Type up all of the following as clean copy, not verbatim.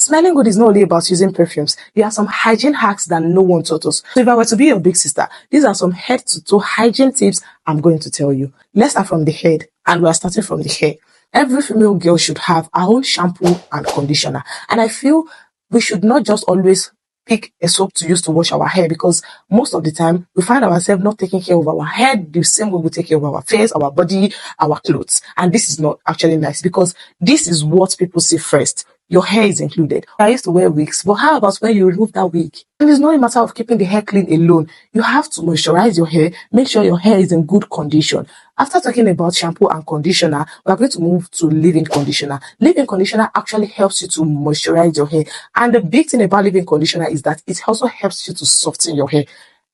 Smelling good is not only about using perfumes. There are some hygiene hacks that no one taught us. So if I were to be your big sister, these are some head to toe hygiene tips I'm going to tell you. Let's start from the head, and we're starting from the hair. Every female girl should have her own shampoo and conditioner. And I feel we should not just always pick a soap to use to wash our hair, because most of the time we find ourselves not taking care of our hair the same way we take care of our face, our body, our clothes. And this is not actually nice, because this is what people see first. Your hair is included. I used to wear wigs, but how about when you remove that wig? And it's not a matter of keeping the hair clean alone. You have to moisturize your hair, make sure your hair is in good condition. After talking about shampoo and conditioner, we're going to move to leave-in conditioner. Leave-in conditioner actually helps you to moisturize your hair. And the big thing about leave-in conditioner is that it also helps you to soften your hair.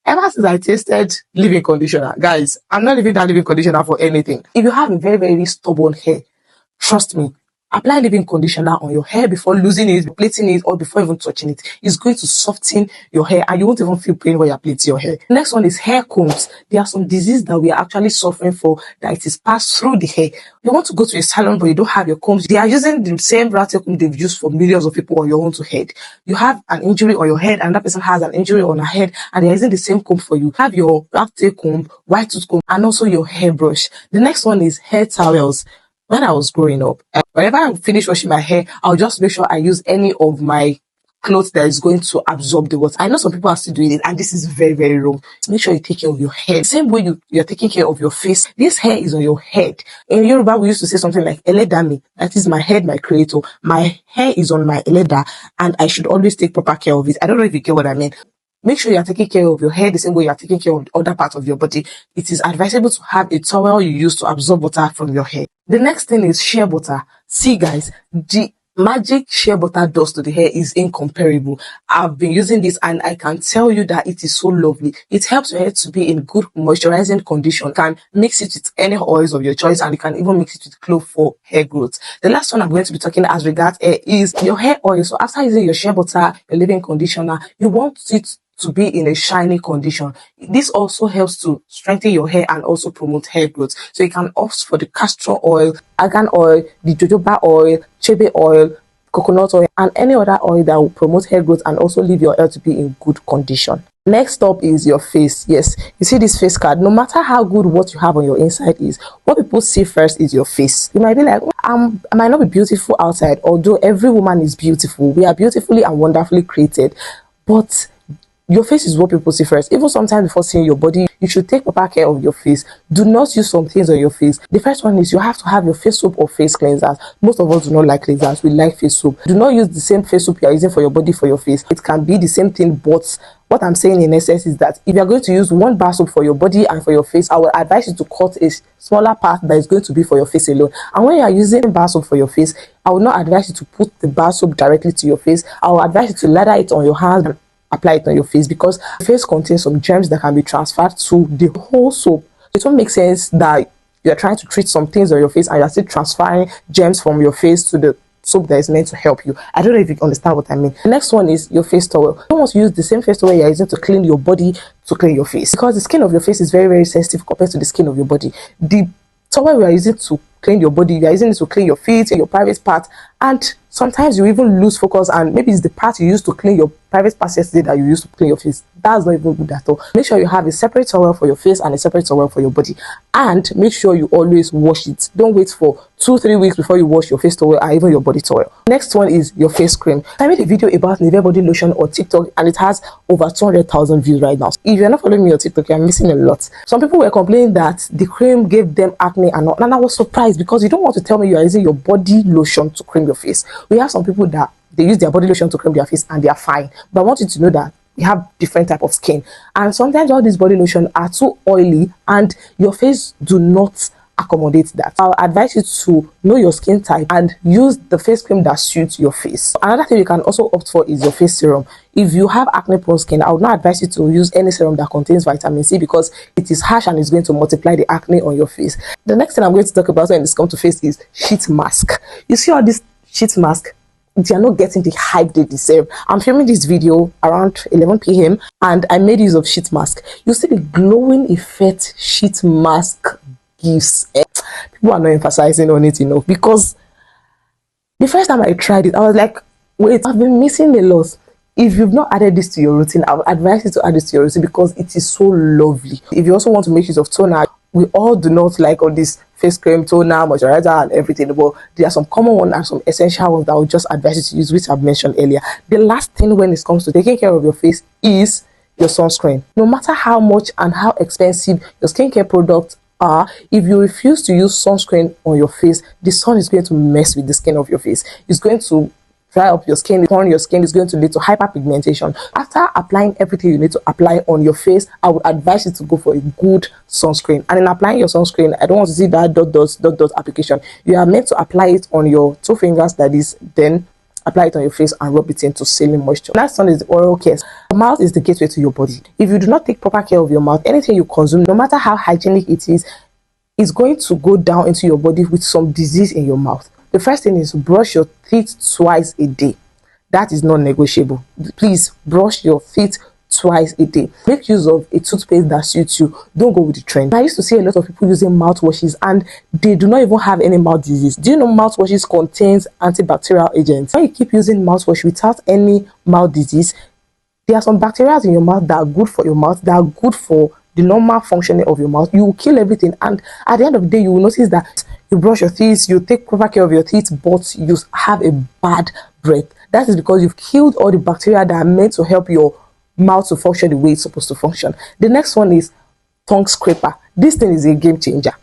Ever since I tasted leave-in conditioner, guys, I'm not leaving that leave-in conditioner for anything. If you have a very, very stubborn hair, trust me, apply leave-in conditioner on your hair before losing it, plaiting it, or before even touching it. It's going to soften your hair, and you won't even feel pain when you're plaiting your hair. Next one is hair combs. There are some diseases that we are actually suffering for, that it is passed through the hair. You want to go to a salon, but you don't have your combs. They are using the same rat tail comb they've used for millions of people on your own to head. You have an injury on your head, and that person has an injury on her head, and they're using the same comb for you. Have your rat tail comb, white tooth comb, and also your hairbrush. The next one is hair towels. When I was growing up, whenever I finish washing my hair, I'll just make sure I use any of my clothes that is going to absorb the water. I know some people are still doing it, and this is very, very wrong. Make sure you take care of your hair. Same way you're taking care of your face. This hair is on your head. In Yoruba, we used to say something like Eledami. That is my head, my creator. My hair is on my Eleda, and I should always take proper care of it. I don't know if you get what I mean. Make sure you're taking care of your hair the same way you're taking care of the other parts of your body. It is advisable to have a towel you use to absorb water from your hair. The next thing is shea butter. See guys, the magic shea butter does to the hair is incomparable. I've been using this, and I can tell you that it is so lovely. It helps your hair to be in good moisturizing condition. You can mix it with any oils of your choice, and you can even mix it with clove for hair growth. The last one I'm going to be talking as regards hair is your hair oil. So after using your shea butter, your leave-in conditioner, you want it to be in a shiny condition. This also helps to strengthen your hair and also promote hair growth. So you can opt for the castor oil, argan oil, the jojoba oil, chebe oil, coconut oil, and any other oil that will promote hair growth and also leave your hair to be in good condition. Next up is your face. Yes, you see this face card. No matter how good what you have on your inside is, what people see first is your face. You might be like, I might not be beautiful outside, although every woman is beautiful. We are beautifully and wonderfully created, but your face is what people see first. Even sometimes before seeing your body, you should take proper care of your face. Do not use some things on your face. The first one is you have to have your face soap or face cleansers. Most of us do not like cleansers. We like face soap. Do not use the same face soap you are using for your body for your face. It can be the same thing, but what I'm saying in essence is that if you're going to use one bar soap for your body and for your face, I will advise you to cut a smaller part that is going to be for your face alone. And when you are using bar soap for your face, I will not advise you to put the bar soap directly to your face. I will advise you to lather it on your hands and apply it on your face, because the face contains some germs that can be transferred to the whole soap. It won't make sense that you're trying to treat some things on your face and you're still transferring germs from your face to the soap that is meant to help you. I don't know if you understand what I mean. The next one is your face towel. You don't want to use the same face towel you're using to clean your body to clean your face, because the skin of your face is very, very sensitive compared to the skin of your body. The towel we are using to clean your body, you are using it to clean your feet and your private part, and sometimes you even lose focus, and maybe it's the part you used to clean your private parts yesterday that you used to clean your face. That's not even good at all. Make sure you have a separate towel for your face and a separate towel for your body, and make sure you always wash it. Don't wait for 2-3 weeks before you wash your face towel and even your body towel. Next one is your face cream. I made a video about Nivea body lotion on TikTok, and it has over 200,000 views right now. If you're not following me on TikTok, you're missing a lot. Some people were complaining that the cream gave them acne and all, and I was surprised, because you don't want to tell me you are using your body lotion to cream your face. We have some people that they use their body lotion to cream their face and they are fine, but I want you to know that we have different type of skin, and sometimes all these body lotion are too oily and your face do not accommodate that. I'll advise you to know your skin type and use the face cream that suits your face. Another thing you can also opt for is your face serum. If you have acne prone skin, I would not advise you to use any serum that contains vitamin C, because it is harsh and it's going to multiply the acne on your face. The next thing I'm going to talk about when it comes to face is sheet mask. You see all this sheet mask, they are not getting the hype they deserve. I'm filming this video around 11 p.m. and I made use of sheet mask. You see the glowing effect sheet mask gives. People are not emphasizing on it enough, because the first time I tried it, I was like, Wait, I've been missing a lot. If you've not added this to your routine, I would advise you to add this to your routine because it is so lovely. If you also want to make use of toner, we all do not like all this face cream, toner, moisturizer, and everything. But there are some common ones and some essential ones that I would just advise you to use, which I've mentioned earlier. The last thing when it comes to taking care of your face is your sunscreen. No matter how much and how expensive your skincare products are, if you refuse to use sunscreen on your face, the sun is going to mess with the skin of your face. It's going to dry up your skin, turn your skin, is going to lead to hyperpigmentation. After applying everything you need to apply on your face, I would advise you to go for a good sunscreen. And in applying your sunscreen, I don't want to see that dot application. You are meant to apply it on your 2 fingers, that is, then apply it on your face and rub it in to seal in moisture. Next one is the oral care. The mouth is the gateway to your body. If you do not take proper care of your mouth, anything you consume, no matter how hygienic it is going to go down into your body with some disease in your mouth. The first thing is brush your teeth twice a day. That is non-negotiable. Please brush your teeth twice a day. Make use of a toothpaste that suits you. Don't go with the trend. I used to see a lot of people using mouthwashes and they do not even have any mouth disease. Do you know mouthwashes contains antibacterial agents? When you keep using mouthwash without any mouth disease, there are some bacteria in your mouth that are good for your mouth, that are good for the normal functioning of your mouth. You will kill everything, and at the end of the day, you will notice that you brush your teeth, you take proper care of your teeth, but you have a bad breath. That is because you've killed all the bacteria that are meant to help your mouth to function the way it's supposed to function. The next one is tongue scraper. This thing is a game changer.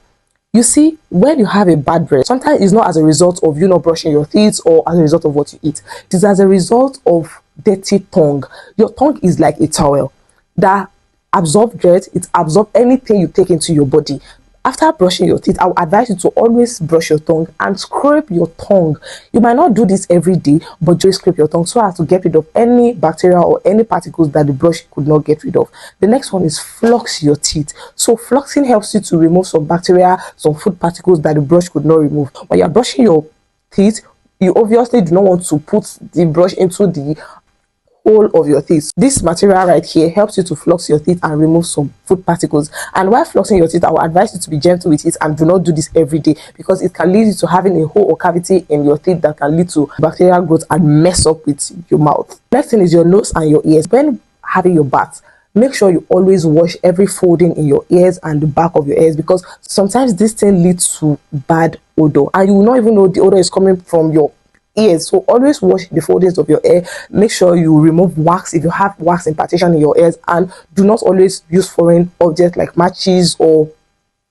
You see, when you have a bad breath, sometimes it's not as a result of you not brushing your teeth or as a result of what you eat. It is as a result of dirty tongue. Your tongue is like a towel that absorbs dirt. It absorbs anything you take into your body. After brushing your teeth, I would advise you to always brush your tongue and scrape your tongue. You might not do this every day, but just scrape your tongue so as to get rid of any bacteria or any particles that the brush could not get rid of. The next one is floss your teeth. So flossing helps you to remove some bacteria, some food particles that the brush could not remove. When you're brushing your teeth, you obviously do not want to put the brush into the whole of your teeth. This material right here helps you to floss your teeth and remove some food particles. And while flossing your teeth, I will advise you to be gentle with it and do not do this every day, because it can lead you to having a hole or cavity in your teeth that can lead to bacterial growth and mess up with your mouth. Next thing is your nose and your ears. When having your bath, make sure you always wash every folding in your ears and the back of your ears, because sometimes this thing leads to bad odor and you will not even know the odor is coming from your ears. So always wash the foldings of your ear. Make sure you remove wax if you have wax impartation in your ears, and do not always use foreign objects like matches or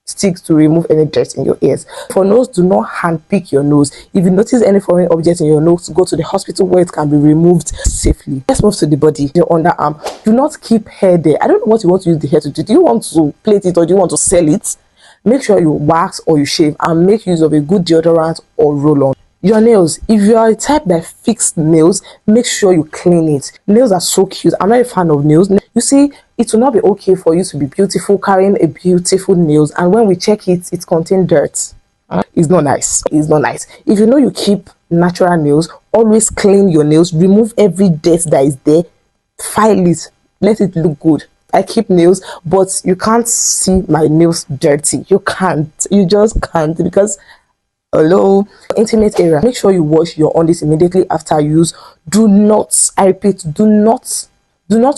sticks to remove any dirt in your ears. For nose, do not hand pick your nose. If you notice any foreign object in your nose, go to the hospital where it can be removed safely. Let's move to the body. Your underarm. Do not keep hair there. I don't know what you want to use the hair to do. Do you want to plait it or do you want to sell it? Make sure you wax or you shave, and make use of a good deodorant or roll-on. Your nails. If you are a type that fixes nails, make sure you clean it. Nails are so cute. I'm not a fan of nails. You see, it will not be okay for you to be beautiful carrying a beautiful nails, and when we check it, it contains dirt. It's not nice. It's not nice. If you know you keep natural nails, always clean your nails. Remove every dirt that is there. File it. Let it look good. I keep nails, but you can't see my nails dirty. You can't. You just can't, because hello. Intimate area. Make sure you wash your undies immediately after use. Do not, I repeat, do not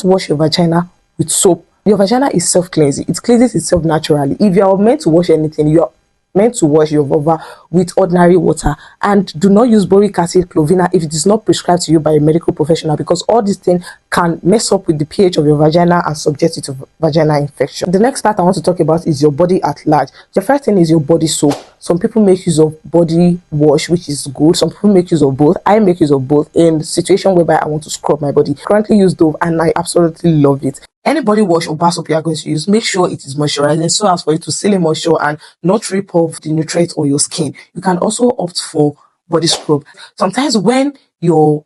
wash your vagina with soap. Your vagina is self-cleansing. It cleanses itself naturally. If you are meant to wash anything, you are meant to wash your vulva with ordinary water. And do not use boric acid, clovina, if it is not prescribed to you by a medical professional, because all these things can mess up with the pH of your vagina and subject you to vaginal infection. The next part I want to talk about is your body at large. The first thing is your body soap. Some people make use of body wash, which is good. Some people make use of both. I make use of both in the situation whereby I want to scrub my body. I currently use Dove and I absolutely love it. Any body wash or bar soap you are going to use, make sure it is moisturizing so as for you to seal in moisture and not rip off the nutrients on your skin. You can also opt for body scrub. Sometimes when your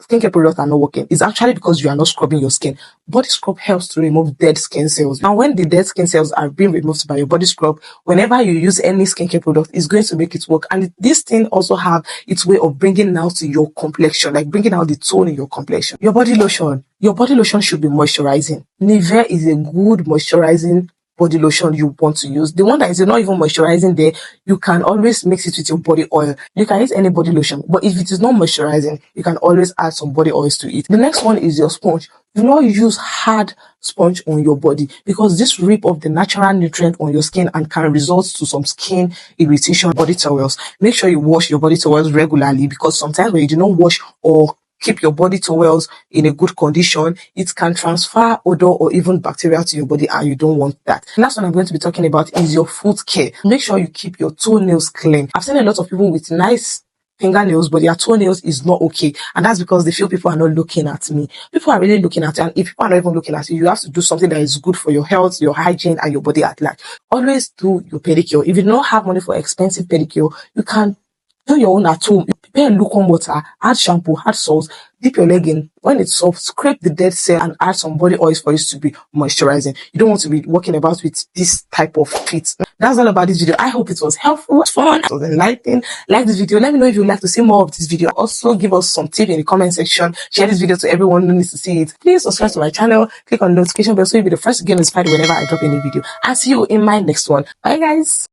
skincare products are not working, it's actually because you are not scrubbing your skin. Body scrub helps to remove dead skin cells. And when the dead skin cells are being removed by your body scrub, whenever you use any skincare product, it's going to make it work. And this thing also have its way of bringing out your complexion, like bringing out the tone in your complexion. Your body lotion. Your body lotion should be moisturizing. Nivea is a good moisturizing body lotion you want to use. The one that is not even moisturizing there, you can always mix it with your body oil. You can use any body lotion, but if it is not moisturizing, you can always add some body oils to it. The next one is your sponge. Do not use hard sponge on your body, because this rip off the natural nutrient on your skin and can result to some skin irritation. Body towels. Make sure you wash your body towels regularly, because sometimes when you do not wash or keep your body towels in a good condition, it can transfer odor or even bacteria to your body, and you don't want that. The last one I'm going to be talking about is your foot care. Make sure you keep your toenails clean. I've seen a lot of people with nice fingernails, but their toenails is not okay, and that's because they feel people are not looking at me. People are really looking at you, and if people are not even looking at you, you have to do something that is good for your health, your hygiene, and your body at large. Always do your pedicure. If you don't have money for expensive pedicure, you can do your own at home. Prepare lukewarm water, add shampoo, add salt, dip your leg in. When it's soft, scrape the dead cell and add some body oils for it to be moisturizing. You don't want to be walking about with this type of feet. That's all about this video. I hope it was helpful, fun, it was enlightening. Like this video. Let me know if you'd like to see more of this video. Also, give us some tip in the comment section. Share this video to everyone who needs to see it. Please subscribe to my channel. Click on the notification bell so you'll be the first to get notified whenever I drop a new video. I'll see you in my next one. Bye, guys.